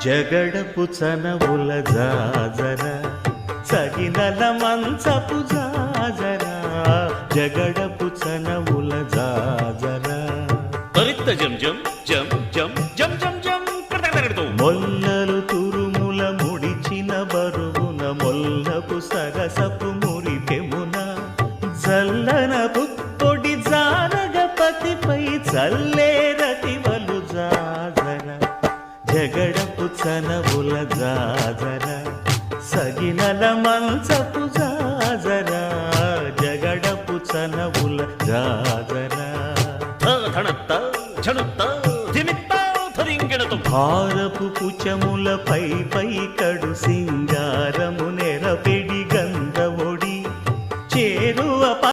జగడపు చనవుల జాజర సగినల మంచపు జాజర జగడపు చనవుల జాజర తరిత్త జం జం జం జం జం జం జం కడతగడతూ మొల్లలు తురుముల ముడిచిన బరువున మొల్లపు సరసపు మురిపెమున జల్లన పుప్పొడి జానగపతిపై చల్లేరతివలు జాజర జగడపు చనవుల జాజర సగినల మంచపు జాజర జగడపు చనవుల జాజర ధనత్త ఝణుత్త ధిమిత్త ధరింగిణతు భారపు పుచముల పై పై కడు సింగారము నెరపె